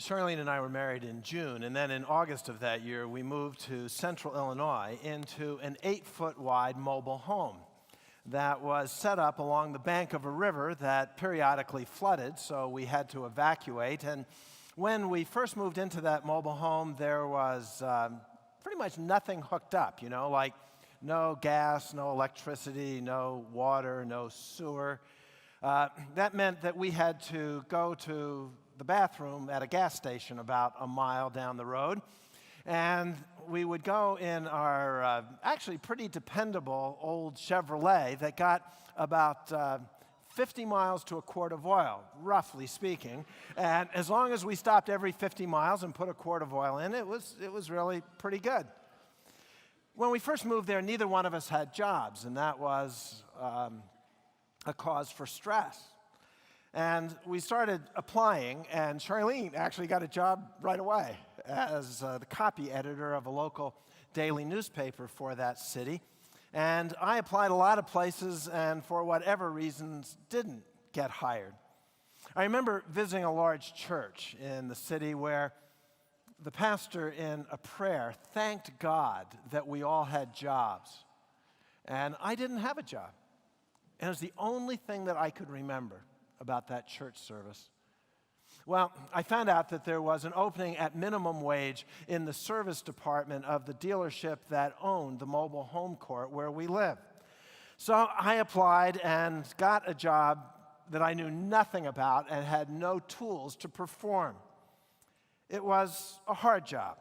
Charlene and I were married in June, and then in August of that year, we moved to central Illinois into an 8-foot wide mobile home that was set up along the bank of a river that periodically flooded, so we had to evacuate. And when we first moved into that mobile home, there was pretty much nothing hooked up, like no gas, no electricity, no water, no sewer. That meant that we had to go to the bathroom at a gas station about a mile down the road. And we would go in our actually pretty dependable old Chevrolet that got about 50 miles to a quart of oil, roughly speaking. And as long as we stopped every 50 miles and put a quart of oil in, it was really pretty good. When we first moved there, neither one of us had jobs, and that was a cause for stress. And we started applying, and Charlene actually got a job right away as the copy editor of a local daily newspaper for that city. And I applied a lot of places, and for whatever reasons, didn't get hired. I remember visiting a large church in the city where the pastor, in a prayer, thanked God that we all had jobs. And I didn't have a job. And it was the only thing that I could remember about that church service. Well, I found out that there was an opening at minimum wage in the service department of the dealership that owned the mobile home court where we live. So I applied and got a job that I knew nothing about and had no tools to perform. It was a hard job.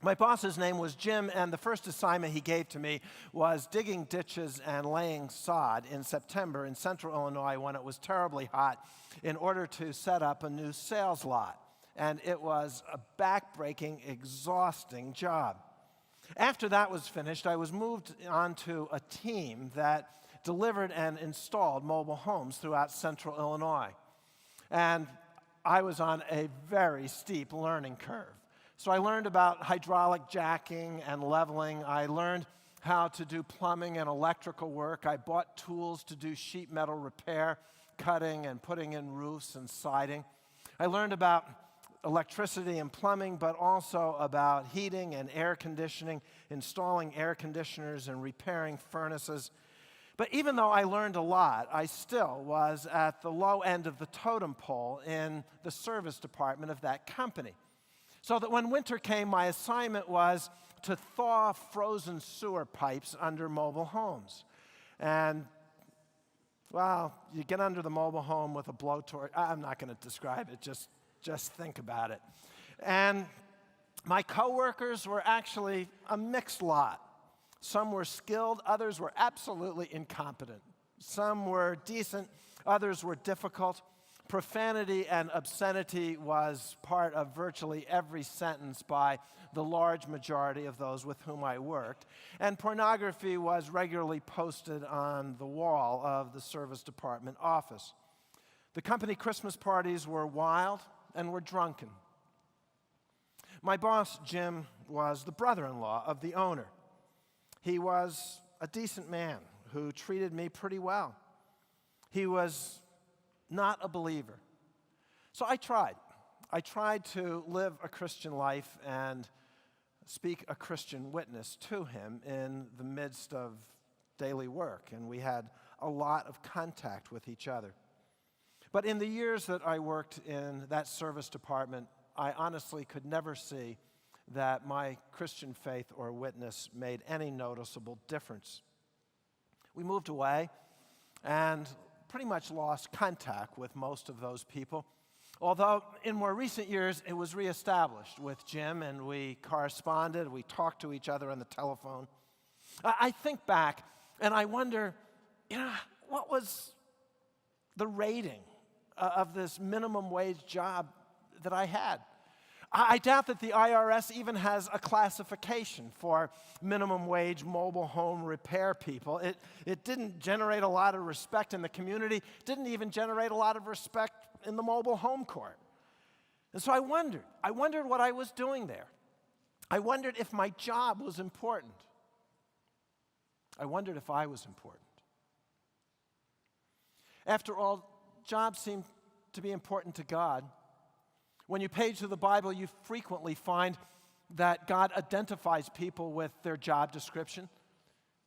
My boss's name was Jim, and the first assignment he gave to me was digging ditches and laying sod in September in central Illinois when it was terribly hot in order to set up a new sales lot. And it was a back-breaking, exhausting job. After that was finished, I was moved onto a team that delivered and installed mobile homes throughout central Illinois. And I was on a very steep learning curve. So I learned about hydraulic jacking and leveling. I learned how to do plumbing and electrical work. I bought tools to do sheet metal repair, cutting and putting in roofs and siding. I learned about electricity and plumbing, but also about heating and air conditioning, installing air conditioners and repairing furnaces. But even though I learned a lot, I still was at the low end of the totem pole in the service department of that company. So that when winter came, my assignment was to thaw frozen sewer pipes under mobile homes. And, well, you get under the mobile home with a blowtorch. I'm not going to describe it, just think about it. And my coworkers were actually a mixed lot. Some were skilled, others were absolutely incompetent. Some were decent, others were difficult. Profanity and obscenity was part of virtually every sentence by the large majority of those with whom I worked. And pornography was regularly posted on the wall of the service department office. The company Christmas parties were wild and were drunken. My boss, Jim, was the brother-in-law of the owner. He was a decent man who treated me pretty well. He was not a believer. So I tried. I tried to live a Christian life and speak a Christian witness to him in the midst of daily work, and we had a lot of contact with each other. But in the years that I worked in that service department, I honestly could never see that my Christian faith or witness made any noticeable difference. We moved away and pretty much lost contact with most of those people. Although in more recent years, it was reestablished with Jim, and we corresponded, we talked to each other on the telephone. I think back, and I wonder, what was the rating of this minimum wage job that I had? I doubt that the IRS even has a classification for minimum wage mobile home repair people. It didn't generate a lot of respect in the community, didn't even generate a lot of respect in the mobile home court. And so I wondered what I was doing there. I wondered if my job was important. I wondered if I was important. After all, jobs seem to be important to God. When you page through the Bible, you frequently find that God identifies people with their job description.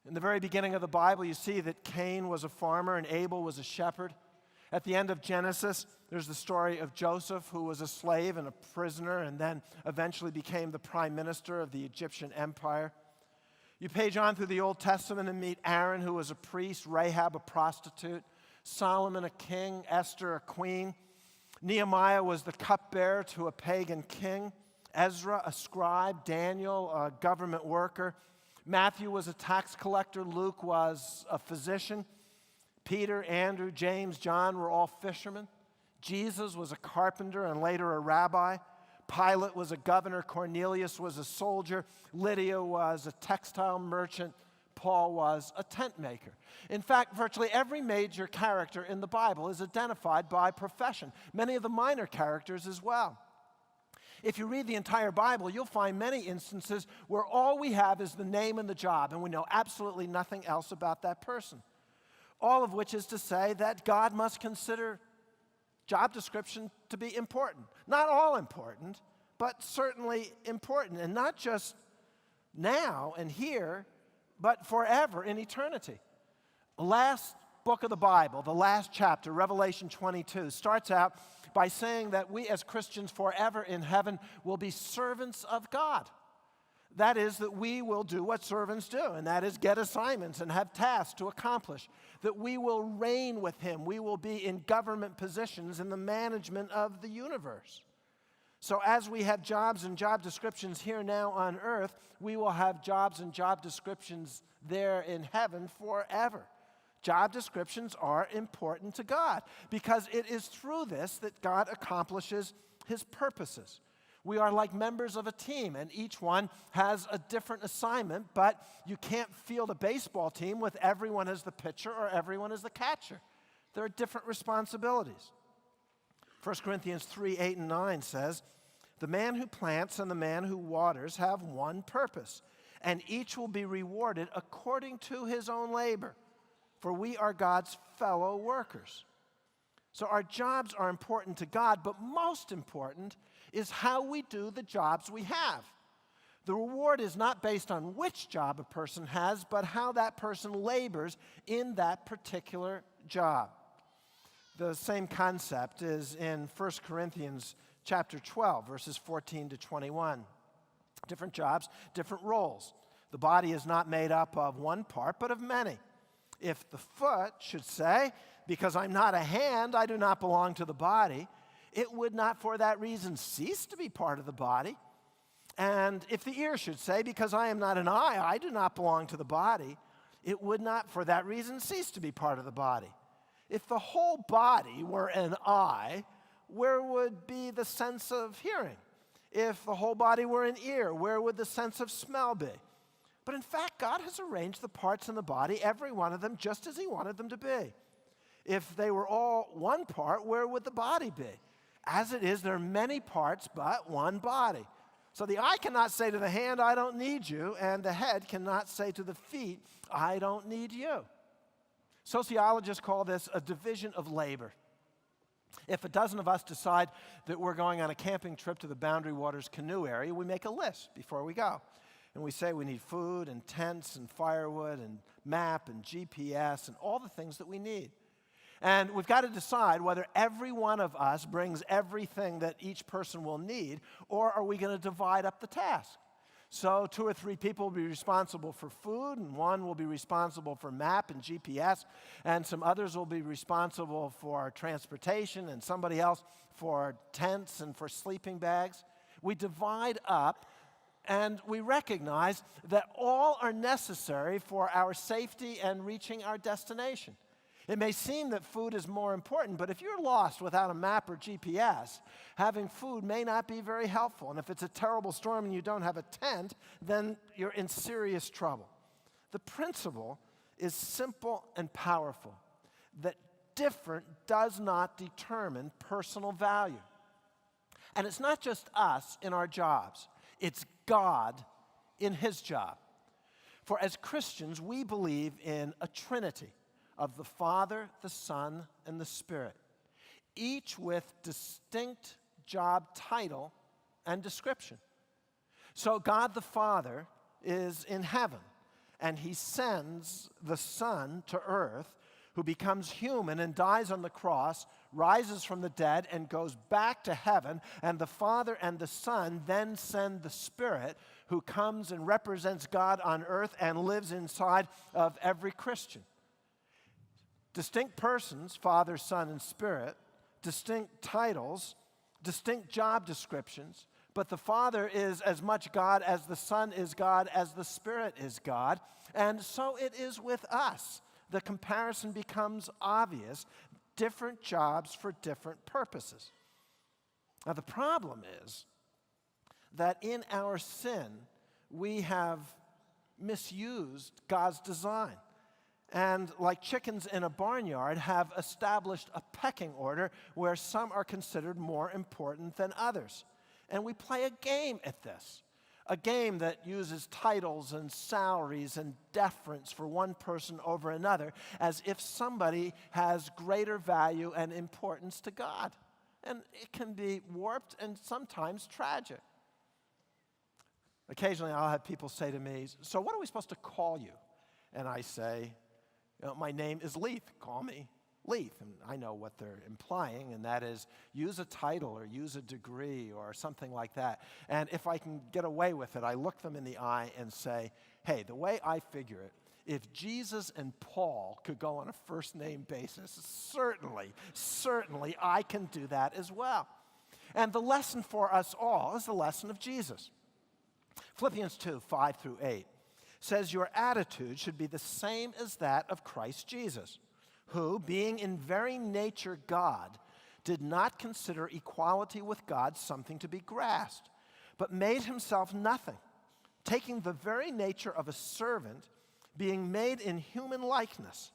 In the very beginning of the Bible, you see that Cain was a farmer and Abel was a shepherd. At the end of Genesis, there's the story of Joseph, who was a slave and a prisoner and then eventually became the prime minister of the Egyptian empire. You page on through the Old Testament and meet Aaron, who was a priest, Rahab, a prostitute, Solomon, a king, Esther, a queen. Nehemiah was the cupbearer to a pagan king, Ezra, a scribe, Daniel, a government worker. Matthew was a tax collector, Luke was a physician. Peter, Andrew, James, John were all fishermen. Jesus was a carpenter and later a rabbi. Pilate was a governor. Cornelius was a soldier. Lydia was a textile merchant. Paul was a tent maker. In fact, virtually every major character in the Bible is identified by profession, many of the minor characters as well. If you read the entire Bible, you'll find many instances where all we have is the name and the job, and we know absolutely nothing else about that person. All of which is to say that God must consider job description to be important. Not all important, but certainly important, and not just now and here, but forever in eternity. The last book of the Bible, the last chapter, Revelation 22, starts out by saying that we as Christians forever in heaven will be servants of God. That is, that we will do what servants do, and that is get assignments and have tasks to accomplish. That we will reign with Him. We will be in government positions in the management of the universe. So as we have jobs and job descriptions here now on earth, we will have jobs and job descriptions there in heaven forever. Job descriptions are important to God because it is through this that God accomplishes His purposes. We are like members of a team, and each one has a different assignment, but you can't field a baseball team with everyone as the pitcher or everyone as the catcher. There are different responsibilities. 1 Corinthians 3, 8, and 9 says, "The man who plants and the man who waters have one purpose, and each will be rewarded according to his own labor, for we are God's fellow workers." So our jobs are important to God, but most important is how we do the jobs we have. The reward is not based on which job a person has, but how that person labors in that particular job. The same concept is in 1 Corinthians chapter 12, verses 14 to 21. Different jobs, different roles. The body is not made up of one part, but of many. If the foot should say, "Because I'm not a hand, I do not belong to the body," it would not for that reason cease to be part of the body. And if the ear should say, "Because I am not an eye, I do not belong to the body," it would not for that reason cease to be part of the body. If the whole body were an eye, where would be the sense of hearing? If the whole body were an ear, where would the sense of smell be? But in fact, God has arranged the parts in the body, every one of them, just as He wanted them to be. If they were all one part, where would the body be? As it is, there are many parts, but one body. So the eye cannot say to the hand, "I don't need you," and the head cannot say to the feet, "I don't need you." Sociologists call this a division of labor. If a dozen of us decide that we're going on a camping trip to the Boundary Waters canoe area, we make a list before we go. And we say we need food and tents and firewood and map and GPS and all the things that we need. And we've got to decide whether every one of us brings everything that each person will need, or are we going to divide up the task? So 2 or 3 people will be responsible for food, and one will be responsible for map and GPS, and some others will be responsible for transportation, and somebody else for tents and for sleeping bags. We divide up, and we recognize that all are necessary for our safety and reaching our destination. It may seem that food is more important, but if you're lost without a map or GPS, having food may not be very helpful. And if it's a terrible storm and you don't have a tent, then you're in serious trouble. The principle is simple and powerful, that different does not determine personal value. And it's not just us in our jobs, it's God in His job. For as Christians, we believe in a Trinity of the Father, the Son, and the Spirit, each with distinct job title and description. So God the Father is in heaven, and he sends the Son to earth, who becomes human and dies on the cross, rises from the dead, and goes back to heaven. And the Father and the Son then send the Spirit, who comes and represents God on earth and lives inside of every Christian. Distinct persons, Father, Son, and Spirit, distinct titles, distinct job descriptions, but the Father is as much God as the Son is God, as the Spirit is God. And so it is with us. The comparison becomes obvious. Different jobs for different purposes. Now, the problem is that in our sin, we have misused God's design. And like chickens in a barnyard, have established a pecking order where some are considered more important than others. And we play a game at this. A game that uses titles and salaries and deference for one person over another, as if somebody has greater value and importance to God. And it can be warped and sometimes tragic. Occasionally I'll have people say to me, "So what are we supposed to call you?" And I say, "My name is Leith, call me Leith." And I know what they're implying, and that is use a title or use a degree or something like that. And if I can get away with it, I look them in the eye and say, "Hey, the way I figure it, if Jesus and Paul could go on a first-name basis, certainly I can do that as well." And the lesson for us all is the lesson of Jesus. Philippians 2, 5 through 8 says, "Your attitude should be the same as that of Christ Jesus, who, being in very nature God, did not consider equality with God something to be grasped, but made himself nothing, taking the very nature of a servant, being made in human likeness,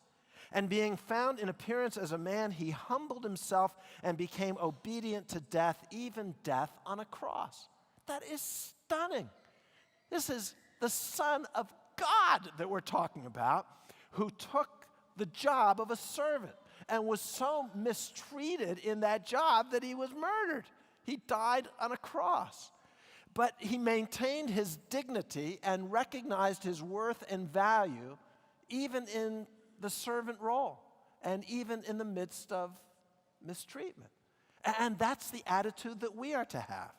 and being found in appearance as a man, he humbled himself and became obedient to death, even death on a cross." That is stunning. This is the Son of God that we're talking about, who took the job of a servant and was so mistreated in that job that he was murdered. He died on a cross. But he maintained his dignity and recognized his worth and value even in the servant role and even in the midst of mistreatment. And that's the attitude that we are to have.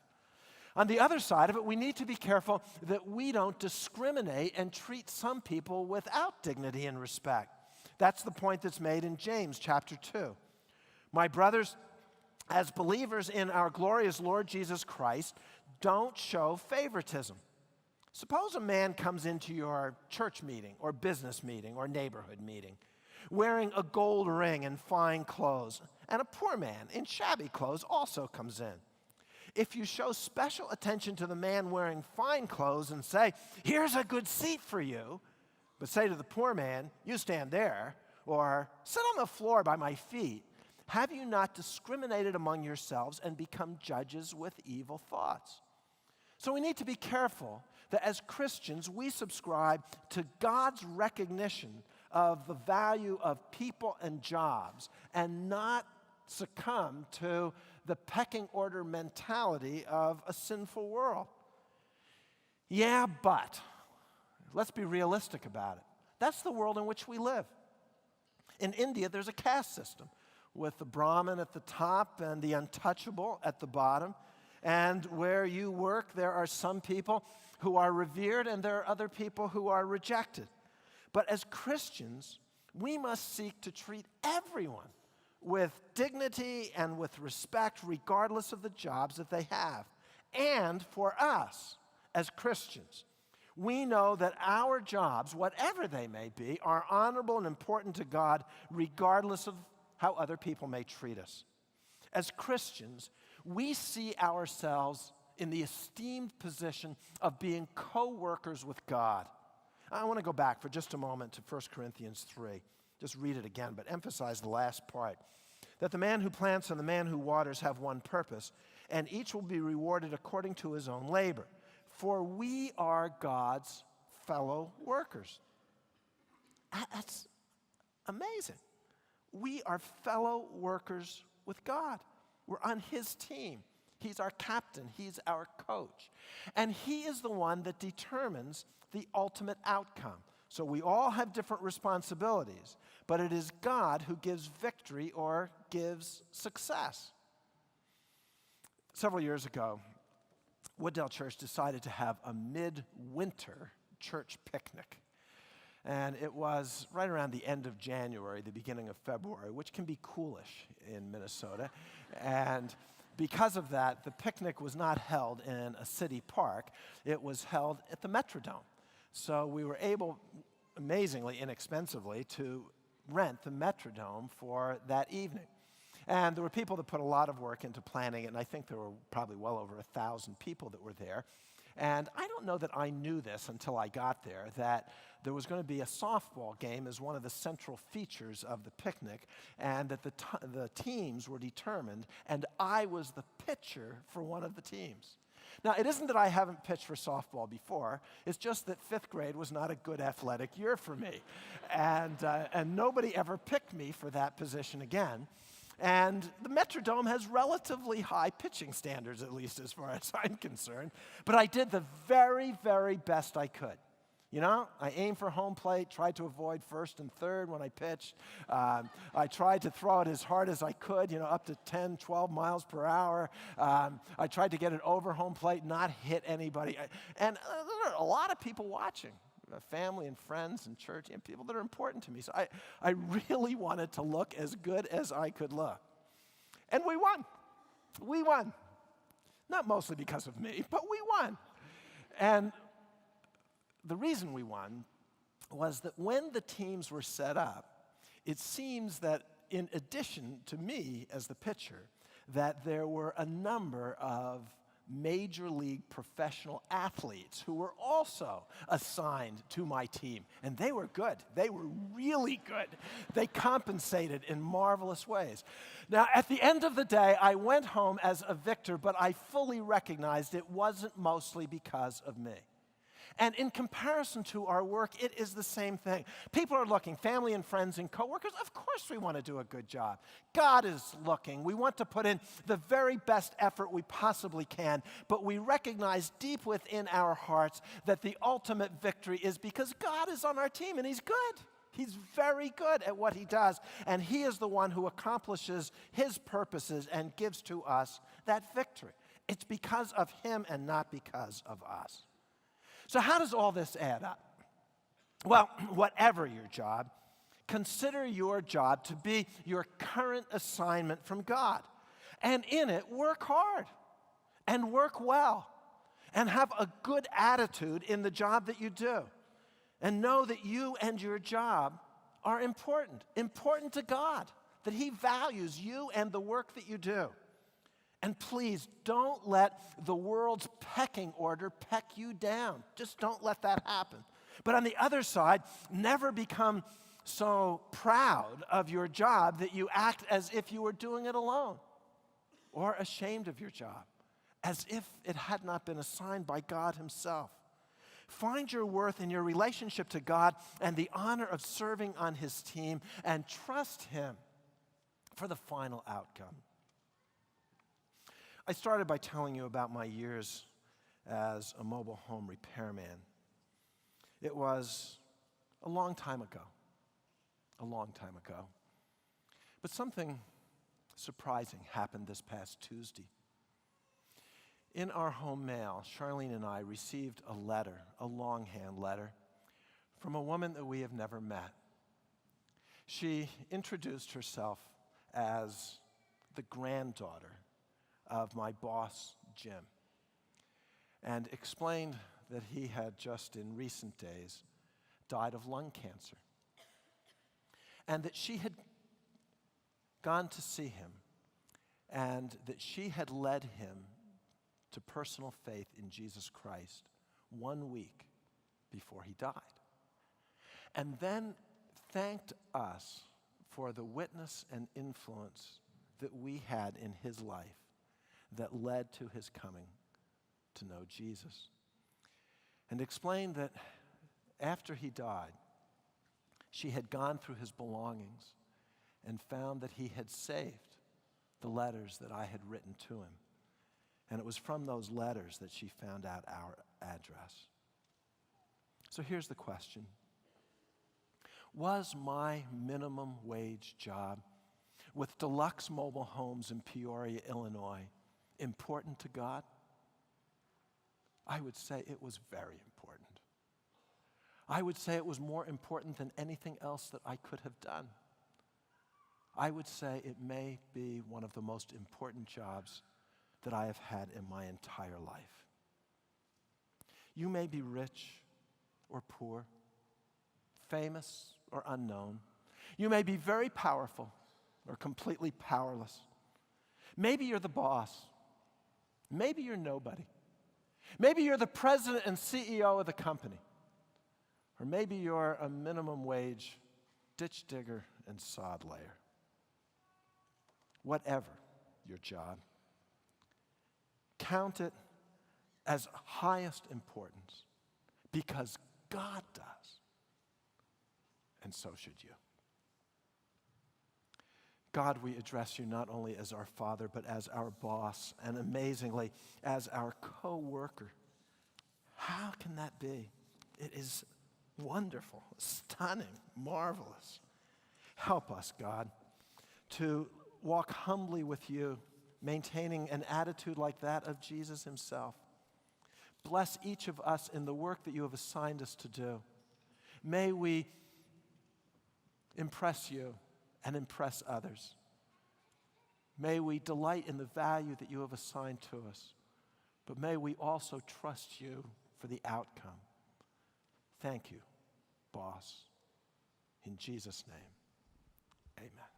On the other side of it, we need to be careful that we don't discriminate and treat some people without dignity and respect. That's the point that's made in James chapter 2. "My brothers, as believers in our glorious Lord Jesus Christ, don't show favoritism. Suppose a man comes into your church meeting or business meeting or neighborhood meeting wearing a gold ring and fine clothes, and a poor man in shabby clothes also comes in. If you show special attention to the man wearing fine clothes and say, 'Here's a good seat for you,' but say to the poor man, 'You stand there,' or 'Sit on the floor by my feet,' have you not discriminated among yourselves and become judges with evil thoughts?" So we need to be careful that as Christians, we subscribe to God's recognition of the value of people and jobs and not succumb to the pecking order mentality of a sinful world. Yeah, but let's be realistic about it. That's the world in which we live. In India, there's a caste system with the Brahmin at the top and the untouchable at the bottom. And where you work, there are some people who are revered and there are other people who are rejected. But as Christians, we must seek to treat everyone with dignity and with respect, regardless of the jobs that they have. And for us, as Christians, we know that our jobs, whatever they may be, are honorable and important to God, regardless of how other people may treat us. As Christians, we see ourselves in the esteemed position of being co-workers with God. I want to go back for just a moment to 1 Corinthians 3. Just read it again, but emphasize the last part. That the man who plants and the man who waters have one purpose, and each will be rewarded according to his own labor. For we are God's fellow workers. That's amazing. We are fellow workers with God. We're on his team. He's our captain. He's our coach. And he is the one that determines the ultimate outcome. So we all have different responsibilities, but it is God who gives victory or gives success. Several years ago, Wooddale Church decided to have a midwinter church picnic. And it was right around the end of January, the beginning of February, which can be coolish in Minnesota. And because of that, the picnic was not held in a city park. It was held at the Metrodome. So we were able, amazingly inexpensively, to rent the Metrodome for that evening. And there were people that put a lot of work into planning it, and I think there were probably well over 1,000 people that were there. And I don't know that I knew this until I got there, that there was going to be a softball game as one of the central features of the picnic, and that the teams were determined, and I was the pitcher for one of the teams. Now, it isn't that I haven't pitched for softball before. It's just that 5th grade was not a good athletic year for me. And nobody ever picked me for that position again. And the Metrodome has relatively high pitching standards, at least as far as I'm concerned. But I did the very, very best I could. You know, I aimed for home plate, tried to avoid first and third when I pitched. I tried to throw it as hard as I could, up to 10, 12 miles per hour. I tried to get it over home plate, not hit anybody. And there are a lot of people watching. Family and friends and church and people that are important to me. So I really wanted to look as good as I could look. And we won. We won. Not mostly because of me, but we won. And the reason we won was that when the teams were set up, it seems that in addition to me as the pitcher, that there were a number of major league professional athletes who were also assigned to my team. And they were good. They were really good. They compensated in marvelous ways. Now, at the end of the day, I went home as a victor, but I fully recognized it wasn't mostly because of me. And in comparison to our work, it is the same thing. People are looking, family and friends and coworkers, of course we want to do a good job. God is looking. We want to put in the very best effort we possibly can, but we recognize deep within our hearts that the ultimate victory is because God is on our team and He's good. He's very good at what He does, and He is the one who accomplishes His purposes and gives to us that victory. It's because of Him and not because of us. So how does all this add up? Well, whatever your job, consider your job to be your current assignment from God. And in it, work hard and work well and have a good attitude in the job that you do. And know that you and your job are important to God, that He values you and the work that you do. And please don't let the world's pecking order peck you down. Just don't let that happen. But on the other side, never become so proud of your job that you act as if you were doing it alone, or ashamed of your job, as if it had not been assigned by God Himself. Find your worth in your relationship to God and the honor of serving on His team, and trust Him for the final outcome. I started by telling you about my years as a mobile home repairman. It was a long time ago. But something surprising happened this past Tuesday. In our home mail, Charlene and I received a letter, a longhand letter, from a woman that we have never met. She introduced herself as the granddaughter of my boss, Jim, and explained that he had just in recent days died of lung cancer, and that she had gone to see him, and that she had led him to personal faith in Jesus Christ 1 week before he died, and then thanked us for the witness and influence that we had in his life that led to his coming to know Jesus. And explained that after he died, she had gone through his belongings and found that he had saved the letters that I had written to him. And it was from those letters that she found out our address. So here's the question. Was my minimum wage job with Deluxe Mobile Homes in Peoria, Illinois, important to God? I would say it was very important. I would say it was more important than anything else that I could have done. I would say it may be one of the most important jobs that I have had in my entire life. You may be rich or poor, famous or unknown. You may be very powerful or completely powerless. Maybe you're the boss. Maybe you're nobody. Maybe you're the president and CEO of the company. Or maybe you're a minimum wage ditch digger and sod layer. Whatever your job, count it as highest importance because God does, and so should you. God, we address you not only as our Father, but as our boss, and amazingly, as our co-worker. How can that be? It is wonderful, stunning, marvelous. Help us, God, to walk humbly with you, maintaining an attitude like that of Jesus himself. Bless each of us in the work that you have assigned us to do. May we impress you and impress others. May we delight in the value that you have assigned to us, but may we also trust you for the outcome. Thank you, boss. In Jesus' name, amen.